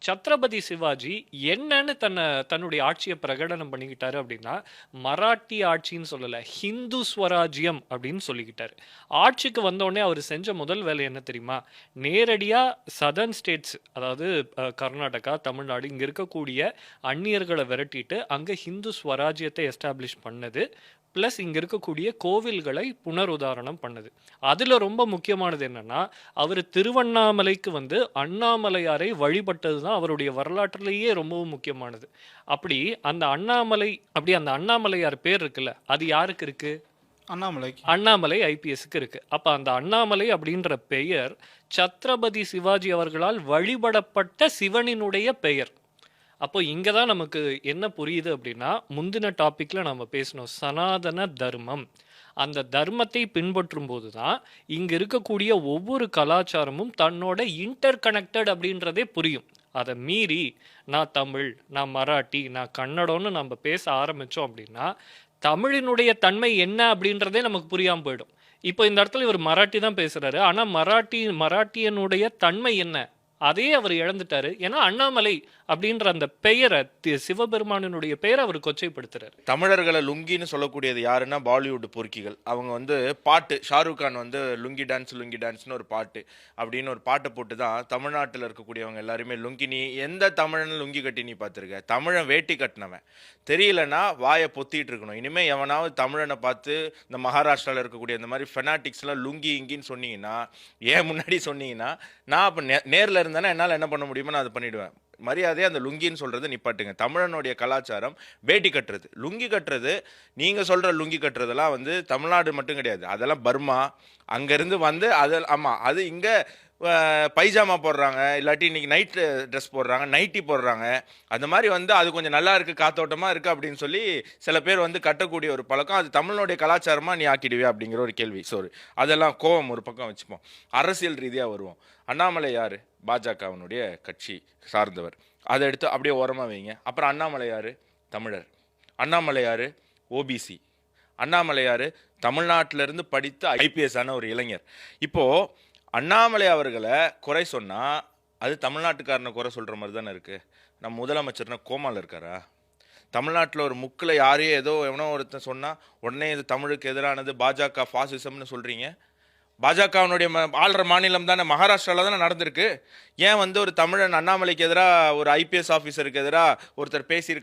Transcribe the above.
சத்ரபதி சிவாஜி என்னன்னு தன்னுடைய ஆட்சியை பிரகடனம் பண்ணிக்கிட்டாரு அப்படின்னா, மராட்டிய ஆட்சின்னு சொல்லல, ஹிந்து ஸ்வராஜ்யம் அப்படின்னு சொல்லிக்கிட்டாரு. ஆட்சிக்கு வந்தோடனே அவர் செஞ்ச முதல் வேலை என்ன தெரியுமா? நேரடியா சதர்ன் ஸ்டேட்ஸ், அதாவது கர்நாடகா, தமிழ்நாடு இங்க இருக்கக்கூடிய அந்நியர்களை விரட்டிட்டு அங்க ஹிந்து ஸ்வராஜ்யத்தை எஸ்டாப்ளிஷ் பண்ணது. பிளஸ் இங்க இருக்கக்கூடிய கோவில்களை புனருதாரணம் பண்ணுது. அதுல ரொம்ப முக்கியமானது என்னன்னா, அவர் திருவண்ணாமலைக்கு வந்து அண்ணாமலையாரை வழிபட்டது தான் அவருடைய வரலாற்றிலேயே ரொம்பவும் முக்கியமானது. அப்படி அந்த அண்ணாமலையார் பேர் இருக்குல்ல, அது யாருக்கு இருக்கு? அண்ணாமலைக்கு. அண்ணாமலை ஐபிஎஸ்க்கு இருக்கு. அப்ப அந்த அண்ணாமலை அப்படின்ற பெயர் சத்ரபதி சிவாஜி அவர்களால் வழிபடப்பட்ட சிவனினுடைய பெயர். அப்போ இங்க தான் நமக்கு என்ன புரியுது அப்படின்னா, முந்தின டாபிக்ல நம்ம பேசணும் சனாதன தர்மம். அந்த தர்மத்தை பின்பற்றும் போது தான் இங்க இருக்கக்கூடிய ஒவ்வொரு கலாச்சாரமும் தன்னோட இன்டர் கனெக்டட் அப்படின்றதே புரியும். அதை மீறி நான் தமிழ், நான் மராட்டி, நான் கன்னடம்னு நம்ம பேச ஆரம்பிச்சோம் அப்படின்னா, தமிழினுடைய தன்மை என்ன அப்படின்றதே நமக்கு புரியாம போயிடும். இப்போ இந்த இடத்துல இவர் மராட்டி தான் பேசுறாரு. ஆனா மராட்டியனுடைய தன்மை என்ன? அதையே அவர் இழந்துட்டாரு. ஏன்னா அண்ணாமலை அப்படின்ற அந்த பெயரை, சிவபெருமானினுடைய பெயரை அவர் கொச்சைப்படுத்துறாரு. தமிழர்களை லுங்கின்னு சொல்லக்கூடியது யாருன்னா பாலிவுட் பொறுக்கிகள். அவங்க வந்து பாட்டு, ஷாருக் கான் வந்து லுங்கி டான்ஸ்னு ஒரு பாட்டு அப்படின்னு ஒரு பாட்டை போட்டு தான் தமிழ்நாட்டில் இருக்கக்கூடியவங்க எல்லாருமே லுங்கி. நீ எந்த தமிழன் லுங்கி கட்டி நீ பார்த்துருக்க? தமிழன் வேட்டி கட்டினவன். தெரியலன்னா வாயை பொத்திட்டு இருக்கணும். இனிமேல் எவனாவது தமிழனை பார்த்து இந்த மகாராஷ்டிராவில் இருக்கக்கூடிய இந்த மாதிரி ஃபெனாட்டிக்ஸ்லாம் லுங்கி இங்கின்னு சொன்னீங்கன்னா, ஏன் முன்னாடி சொன்னீங்கன்னா, நான் அப்போ நேரில் இருந்தேன்னா என்னால் என்ன பண்ண முடியுமோ நான் அதை பண்ணிவிடுவேன். மரியாதையே அந்த லுங்கின்னு சொல்கிறது நிப்பாட்டுங்க. தமிழனுடைய கலாச்சாரம் வேட்டி கட்டுறது, லுங்கி கட்டுறது. நீங்கள் சொல்கிற லுங்கி கட்டுறதெல்லாம் வந்து தமிழ்நாடு மட்டும் கிடையாது, அதெல்லாம் பர்மா அங்கேருந்து வந்து அது. ஆமாம், அது இங்கே பைஜாமா போடுறாங்க, இல்லாட்டி இன்றைக்கி நைட் ட்ரெஸ் போடுறாங்க, நைட்டி போடுறாங்க. அந்த மாதிரி வந்து அது கொஞ்சம் நல்லா இருக்குது, காத்தோட்டமாக இருக்குது அப்படின்னு சொல்லி சில பேர் வந்து கட்டக்கூடிய ஒரு பழக்கம். அது தமிழனுடைய கலாச்சாரமாக நீ ஆக்கிடுவே அப்படிங்கிற ஒரு கேள்வி. அதெல்லாம் கோவம் ஒரு பக்கம் வச்சுப்போம். அரசியல் ரீதியாக வருவோம். அண்ணாமலை யார்? பாஜகவினுடைய கட்சி சார்ந்தவர். அதை எடுத்து அப்படியே ஓரமாக வைங்க. அப்புறம் அண்ணாமலையார் தமிழர், அண்ணாமலையார் ஓபிசி, அண்ணாமலையார் தமிழ்நாட்டிலேருந்து படித்து ஐபிஎஸ் ஆன ஒரு இளைஞர். இப்போது அண்ணாமலை அவர்களை குறை சொன்னால் அது தமிழ்நாட்டுக்காரனை குறை சொல்கிற மாதிரி தானே இருக்குது. நம்ம முதலமைச்சர்னா கோமாவில் இருக்காரா? தமிழ்நாட்டில் ஒரு முக்கில் யாரையோ எவனோ ஒருத்தன் சொன்னால் உடனே இது தமிழுக்கு எதிரானது, பாஜக ஃபாசிசம்னு சொல்கிறீங்க. பாஜகவினுடைய ஆள்ற மாநிலம் தானே மகாராஷ்டிராவில் தானே நடந்திருக்கு. ஏன் வந்து ஒரு தமிழன் அண்ணாமலைக்கு எதிராக, ஒரு ஐபிஎஸ் ஆஃபீஸருக்கு எதிராக ஒருத்தர் பேசியிருக்க